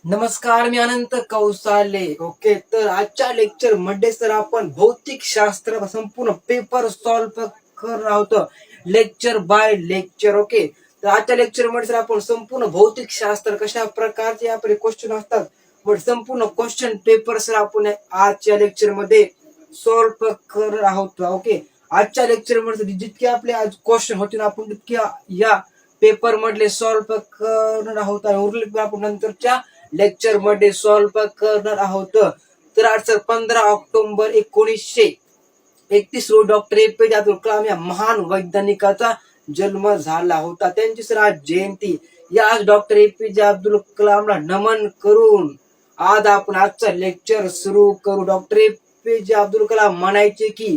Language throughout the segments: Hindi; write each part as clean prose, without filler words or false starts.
नमस्कार, मी अनंत कौसाले. ओके, तर आजच्या लेक्चर मध्ये सर आपण भौतिक शास्त्र संपूर्ण पेपर सॉल्व्ह करणार आहोत, लेक्चर बाय लेक्चर. ओके, तर आजच्या लेक्चर मध्ये सर आपण संपूर्ण भौतिक शास्त्र कशा प्रकारचे आपले क्वेश्चन असतात, मग संपूर्ण क्वेश्चन पेपर सर आपण आजच्या लेक्चर मध्ये सॉल्व्ह करणार आहोत. ओके, आजच्या लेक्चर मध्ये जितके आपले आज क्वेश्चन होतील आपण तितक्या या पेपर मधले सॉल्व्ह करणार आहोत आणि उर्वरित आपण नंतरच्या लेक्चर मध्ये सॉल्व्ह करणार आहोत. तर आज सर 15 ऑक्टोबर 1931 रोजी डॉक्टर APJ अब्दुल कलाम या महान वैज्ञानिकाचा जन्म झाला होता. त्यांची सर आज जयंती. या डॉक्टर APJ अब्दुल कलामला नमन करून आज आपण आजचा लेक्चर सुरू करू. डॉक्टर APJ अब्दुल कलाम म्हणायचे की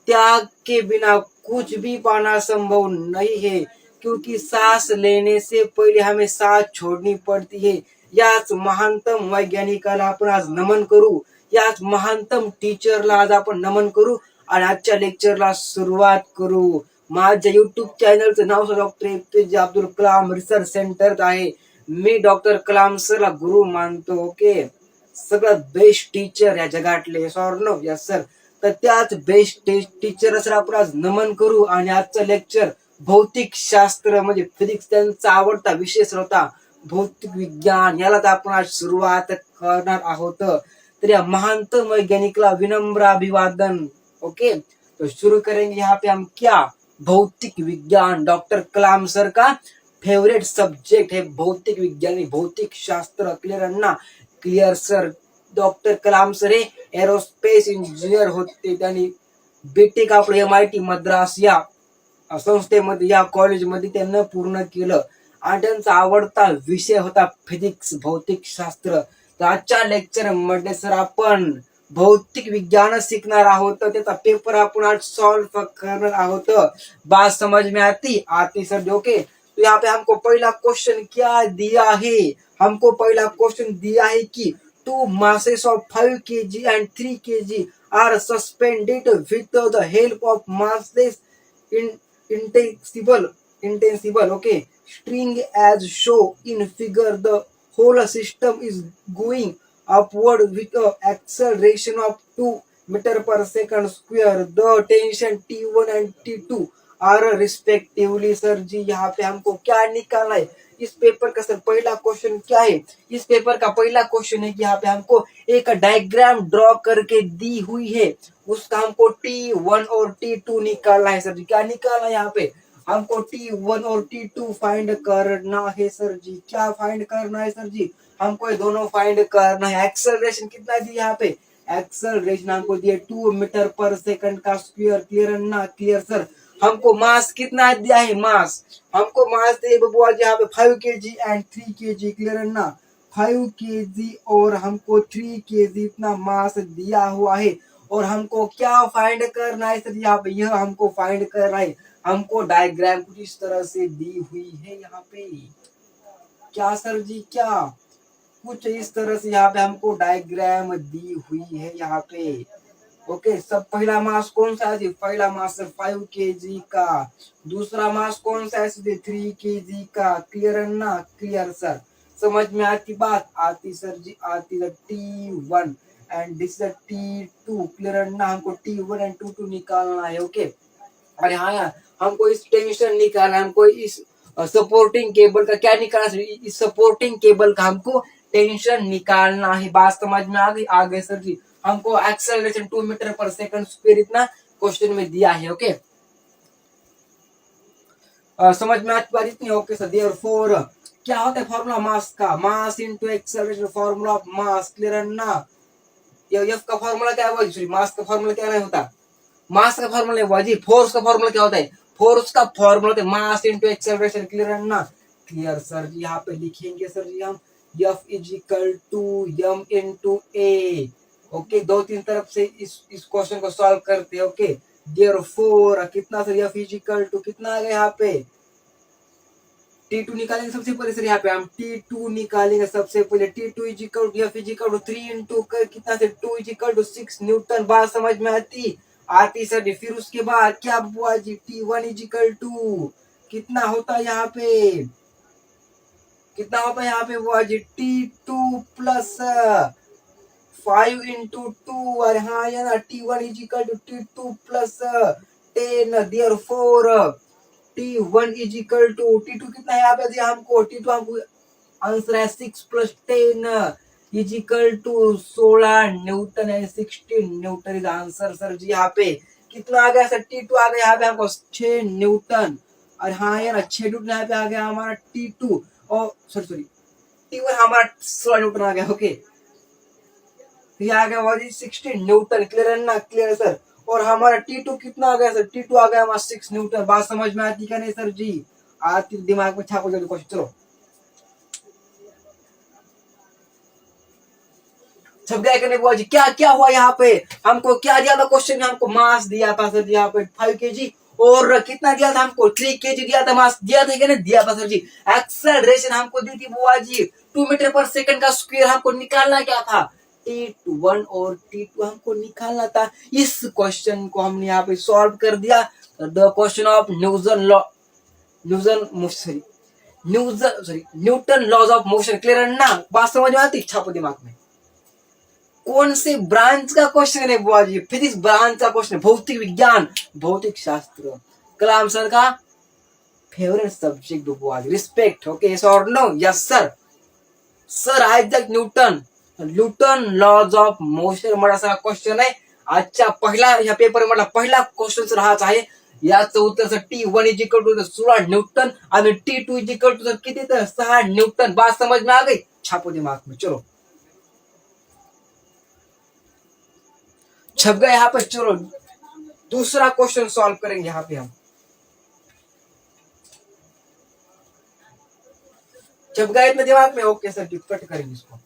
त्याग के बिना कुछ भी पाना संभव नहीं है, क्योंकि सांस लेने से पहले हमें सांस छोड़नी पड़ती है. याच महानतम वैज्ञानिकाला आपण आज नमन करू, याच महानतम टीचरला आज आपण नमन करू आणि आजच्या लेक्चरला सुरुवात करू. माझ्या युट्यूब चॅनलचं नाव doctor APJ Abdul Kalam research centre आहे. मी डॉक्टर कलाम सरला गुरु मानतो. ओके, सगळ्यात बेस्ट टीचर या जगातले. No yes sir. तर त्याच बेस्ट टीचर सर आपण आज नमन करू आणि आजचं लेक्चर भौतिक शास्त्र म्हणजे फिजिक्स त्यांचा आवडता विषय होता. भौतिक विज्ञान याला तर आपण आज सुरुवात करणार आहोत. तर या महानतम वैज्ञानिकला विनम्र अभिवादन. ओके, तो शुरू करेंगे. यहाँ पे हम क्या भौतिक विज्ञान. डॉक्टर कलाम सर का फेवरेट सब्जेक्ट है भौतिक विज्ञान, भौतिक शास्त्र. क्लियर अन्ना? Clear sir. Doctor Kalam sir हे एरोस्पेस इंजिनियर होते. त्यांनी बीटेक आपलं MIT मद्रास या संस्थेमध्ये या कॉलेजमध्ये त्यांना पूर्ण केलं आणि त्यांचा आवडता विषय होता फिजिक्स, भौतिक शास्त्र. तर आजच्या लेक्चर मध्ये सर आपण भौतिक विज्ञान शिकणार आहोत. त्याचा पेपर आपण आज सॉल्व करणार आहोत. बात समझ में आती सर? ओके, तो यहाँ पे हमको पहला क्वेश्चन क्या दिया है? हमको पहला क्वेश्चन दिया है कि 2 masses of 5 kg and 3 kg are suspended with the help of massless intensible okay string as shown in figure. The whole system is going upward with a acceleration of 2 meter per second square. The tension T1 and T2 are respectively. Sir ji यहाँ पे हमको क्या निकालना है? इस पेपर का सर पहला क्वेश्चन क्या है? इस पेपर का पहला क्वेश्चन है कि यहाँ पे हमको एक डायग्राम ड्रॉ करके दी हुई है, उसका हमको T1 और T2 निकालना है. सर जी क्या निकालना है? यहाँ पे हमको T1 और T2 फाइंड करना है. सर जी क्या फाइंड करना है? सर जी हमको ये दोनों फाइंड करना है. एक्सेलरेशन कितना दिया यहाँ पे? एक्सेलरेशन हमको दिया 2 मीटर पर सेकंड का स्क्वायर. क्लियर ना? Clear sir. हमको मास कितना दिया है? मास हमको मास दिए बबुआ जी यहाँ पे 5 kg एंड 3 kg. क्लियर ना? 5 kg और हमको 3 kg इतना मास दिया हुआ है और हमको क्या फाइंड करना है? सर यहाँ पे यह हमको फाइंड करना है. हमको डायग्राम कुछ इस तरह से दी हुई है यहाँ पे. क्या सर जी? क्या कुछ इस तरह से यहाँ पे हमको डायग्राम दी हुई है यहाँ पे. ओके, सब पहला मास कौन सा है? पहला मास 5 kg का. दूसरा मास कौन सा है? 3 kg का. क्लियर ना? Clear sir. समझ में आती बात? आती सर जी आती. T1 and this T2. Clear ना? हमको T1 एंड T2 निकालना है. ओके, अरे हाँ यार, हमको इस टेंशन निकालना है. हमको इस सपोर्टिंग केबल का क्या निकालना है? इस सपोर्टिंग केबल का हमको टेंशन निकालना है. बात समझ में आ गई? आगे सर जी हमको acceleration 2 metre per second square इतना क्वेश्चन में दिया है. ओके, समझ में आती बात इतनी? Okay sir. देयरफॉर क्या होता है फॉर्मूला मास का? मास into acceleration, formula of mass. Clear ना? एफ का फॉर्मूला क्या है? मास का फॉर्मूला क्या नहीं होता? मास का फॉर्मूला है फोर्स का फॉर्मूला क्या होता है? फोर्स का फॉर्मूला होता है मास इनटू एक्सेलरेशन. क्लियर ना? Clear sir ji. यहाँ पे लिखेंगे सर जी हम F is equal to M into a. Okay, 2-3 तरफ से इस क्वेश्चन को सॉल्व करते हैं. ओके, देयरफॉर कितना sir? F is equal to कितना आ गया यहाँ पे? T2 निकालेंगे सबसे पहले सर. यहाँ पे हम T2 निकालेंगे सबसे पहले. T2 is equal to F is equal to 3 into कितना sir? 2 is equal to 6 newton. बात समझ में आती सर. फिर उसके बाद क्या हुआ जी? T1 इज इक्वल टू कितना होता है यहाँ पे? कितना होता है यहाँ पे वो आज T2 प्लस 5 into 2 और हाँ ये ना T1 is equal to T2 plus 10 therefore T1 is equal to T2 कितना है यहाँ पे दिया हमको T2 हमको आंसर है 6 + 10 इज इक्वल टू 16 न्यूटन है 16 newton is answer sir ji. यहाँ पे कितना आ गया सर T2 आ गया यहाँ पे हमको 6 न्यूटन और हाँ यार 6 न्यूटन यहाँ पे आ गया हमारा T2 और सॉरी T1 हमारा 16 न्यूटन आ गया। ओके ये आ गया वो 16 न्यूटन क्लियर है ना क्लियर है सर। और हमारा T2 कितना आ गया सर T2 आ गया हमारा 6 न्यूटन। बात समझ में आती क्या नहीं सर जी? आती दिमाग में छापो जल्दी क्वेश्चन चलो छप गया कि नहीं बुआ जी? क्या क्या हुआ यहाँ पे हमको क्या दिया था क्वेश्चन में हमको मास दिया था सर जी यहाँ पे 5 kg और कितना दिया था हमको 3 kg दिया था मास दिया था कि नहीं दिया था सर जी। एक्सेलरेशन हमको दी थी बुआ जी 2 मीटर पर सेकंड का स्क्वायर हमको निकालना क्या था T1 और T2 हमको निकालना था। इस क्वेश्चन को हमने यहाँ पे सॉल्व कर दिया। The question of Newton law Newton Newton laws of motion clear है ना? बात समझ में आती छापो दिमाग में। कौन से ब्रांच का क्वेश्चन है बुआ जी? फिजिक्स ब्रांच का क्वेश्चन, भौतिक विज्ञान भौतिक शास्त्र कलाम सर का फेवरेट सब्जेक्ट बुआ जी। रिस्पेक्ट ओके यस और no? Yes sir. Sir Isaac Newton Newton laws of motion मला सा क्वेश्चन आहे आजच्या पहिला या पेपर मधला पहिला क्वेश्चन राहाच आहे। याचं उत्तर sir T1 is equal to 16 newton आणि T2 इज इक्वल टू किती तर 6 न्यूटन। बात समझ में आ गई? छापो दिमाग में चलो छप गया यहाँ पे। चलो दूसरा क्वेश्चन सॉल्व करेंगे यहाँ पे हम। छप गया इतने दिमाग में? ओके सर कट करेंगे इसको।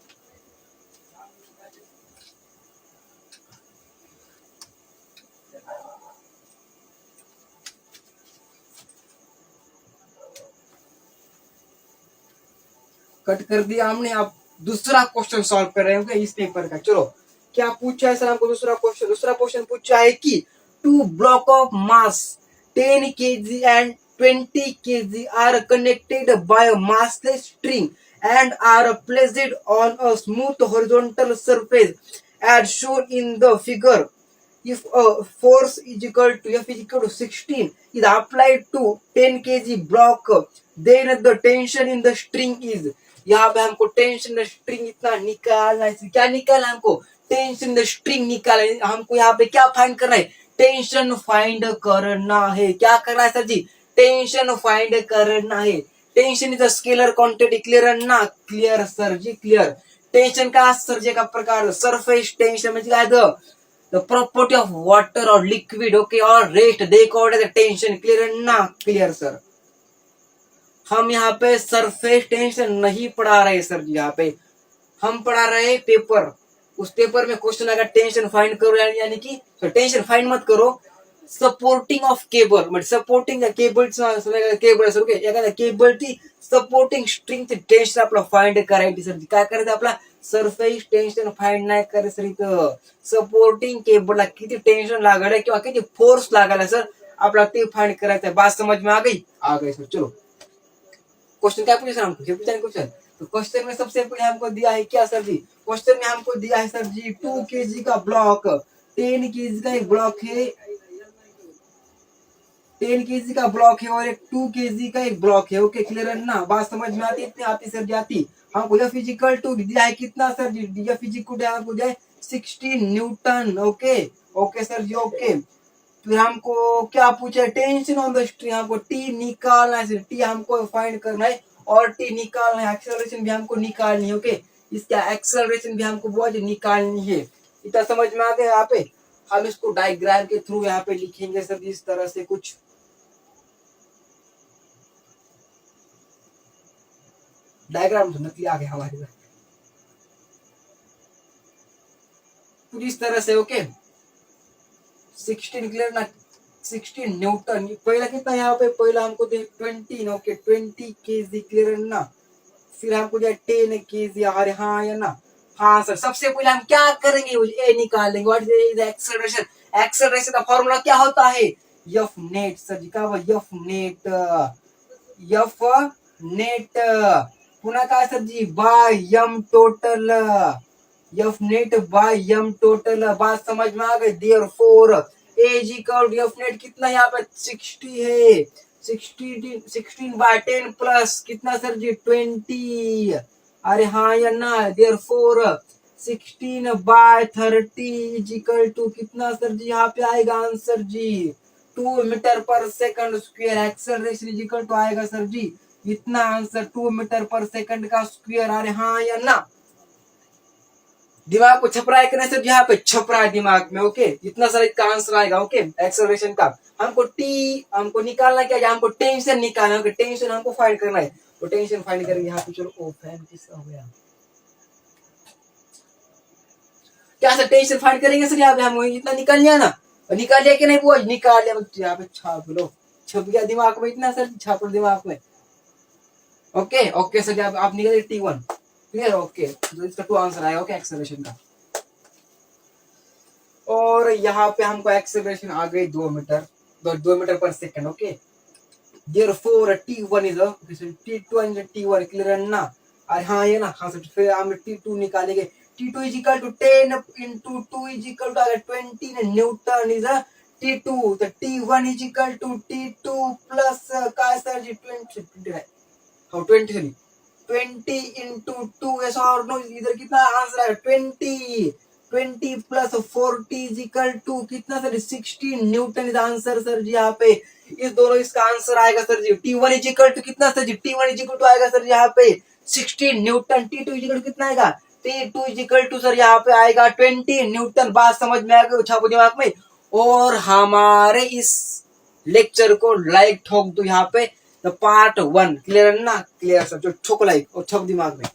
कट कर दिया हमने। अब दूसरा क्वेश्चन सॉल्व कर रहे हैं इस पेपर का। चलो क्या पूछा है सर हमको? दूसरा क्वेश्चन पूछा है कि 2 block of mass 10 kg and 20 kg are connected by a massless string and are placed on a smooth horizontal surface as shown in the figure. If a force is equal to F is equal to 16 is applied to 10 kg block, then the tension in the string is। यहाँ पे हमको टेंशन स्ट्रिंग इतना निकालना है। क्या निकालना है हमको? टेंशन स्ट्रिंग निकालना है हमको। यहाँ पे क्या फाइंड करना है? टेंशन फाइंड करना है। क्या करना है सर जी? टेंशन फाइंड करना है। Tension is a scalar quantity clear है ना? क्लियर सर जी क्लियर। टेंशन का सर जी का प्रकार सरफेस टेंशन म्हणजे the property of water or liquid okay or rest they call it the tension clear है ना? Clear sir. हम यहाँ पे सरफेस टेंशन नहीं पढ़ा रहे सर जी। यहाँ पे हम पढ़ा रहे पेपर। उस पेपर में क्वेश्चन अगर टेंशन फाइंड करो यानी कि टेंशन फाइंड मत करो। सपोर्टिंग ऑफ केबल म्हणजे सपोर्टिंग केबल केबल सर एखाद्या केबलची सपोर्टिंग स्ट्रिंगचे टेंशन आपलं फाइंड करायची सर। काय करायचं आपला सरफेस टेंशन फाइंड नाही करायचं सर। इथं सपोर्टिंग केबलला किती टेंशन लागलं किंवा किती फोर्स लागला सर आपला ते फाइंड करायचं। बात समझ में आ गई सर। चलो क्वेश्चन क्या पूछा सर हमको? क्वेश्चन तो क्वेश्चन में सबसे पहले हमको दिया है क्या सर जी? क्वेश्चन में हमको दिया है सर जी 2 kg का ब्लॉक 10 kg का एक ब्लॉक है 10 kg का ब्लॉक है और एक 2 kg का एक ब्लॉक है। ओके क्लियर है ना? बात समझ में आती? इतनी आती सर जी आती। हमको F इज इक्वल टू दिया है कितना sir ji? F is equal to हमको दिया है 16 newton. Okay okay sir ji okay. फिर हमको क्या पूछा है? टेंशन ऑन द स्ट्रिंग हमको T निकालना है। T हमको फाइंड करना है और T निकालना है। एक्सेलरेशन भी हमको निकालनी है। ओके इसका एक्सेलरेशन भी हमको बहुत निकालनी है। इतना समझ में आ गया? यहाँ पे हम इसको डायग्राम के थ्रू यहाँ पे लिखेंगे सर इस तरह से कुछ। डायग्राम तो नकली आ गया हमारे पास कुछ इस तरह से। ओके 16 क्लियर ना? 16 न्यूटन। पहला कितना यहाँ पे? पहला हमको दे 20 ओके 20 kg क्लियर है ना? फिर हमको दिया 10 kg। अरे हाँ या ना? हाँ सर। सबसे पहले हम क्या करेंगे? ए निकालेंगे। What is acceleration? एक्सेलरेशन का फॉर्मूला क्या होता है? F net sir ji. क्या एफ नेट? एफ नेट पुन्हा काय sir ji, by m total, F net by m total. बात समझ में आ गई। Therefore a is equal F net कितना यहाँ पे 60 है, 16/10 प्लस कितना सर जी 20। अरे हाँ या ना। देयरफॉर 16/30 इज इक्वल टू कितना सर जी यहाँ पे आएगा आंसर जी 2 metre per second square. Acceleration is equal to आएगा सर जी इतना आंसर 2 मीटर पर सेकंड का स्क्वायर। अरे हाँ या ना। दिमाग को छपरा है कि नहीं सर, यहाँ पे छपरा है दिमाग में। ओके, इतना सारा इसका आंसर आएगा। ओके, एक्सेलरेशन का हमको निकालना क्या है, हमको टेंशन निकालना है। टेंशन हमको फाइंड करना है, तो टेंशन फाइंड करेंगे। यहाँ पे चलो, ओ फैन किसका हो गया, क्या सर टेंशन फाइंड करेंगे सर। यहाँ पे हम इतना निकाल लिया ना, निकाल लिया कि नहीं वो निकाल लिया। यहाँ पे छाप लो, छप गया दिमाग में इतना सर, छाप लो दिमाग में। ओके ओके सर, आप निकालिए T1 क्लियर। ओके, तो इसका 2 आंसर आएगा। ओके, एक्सेलरेशन का। और यहाँ पे हमको एक्सेलरेशन आ गई 2 metre, 2 metre per second. Okay, therefore T1 is T2 and T1 clear है ना। और हाँ ये ना, हाँ सर, फिर हम T2 निकालेंगे। T2 is equal to 10 into 2 is equal to 20 newton is T2। तो T1 is equal to T2 plus काय सर जी 20 है, हाँ 20 into 2 ऐसा। और नो, इधर कितना आंसर है 20 प्लस 40 इज इक्वल टू कितना sir 16 newton is answer sir ji यहाँ पे। इस दोनों इसका आंसर आएगा sir ji T1 is equal to कितना sir ji, T1 is equal to आएगा सर यहाँ पे 16 Newton. T2 is equal to कितना आएगा, T2 is equal to sir यहाँ पे आएगा 20 न्यूटन। बात समझ में आ गई, छापो दिमाग में। और हमारे इस लेक्चर को लाइक ठोक दो यहाँ पे, तो पार्ट 1 क्लियर है ना। क्लियर सर, जो ठोक लाइक और छप दिमाग में।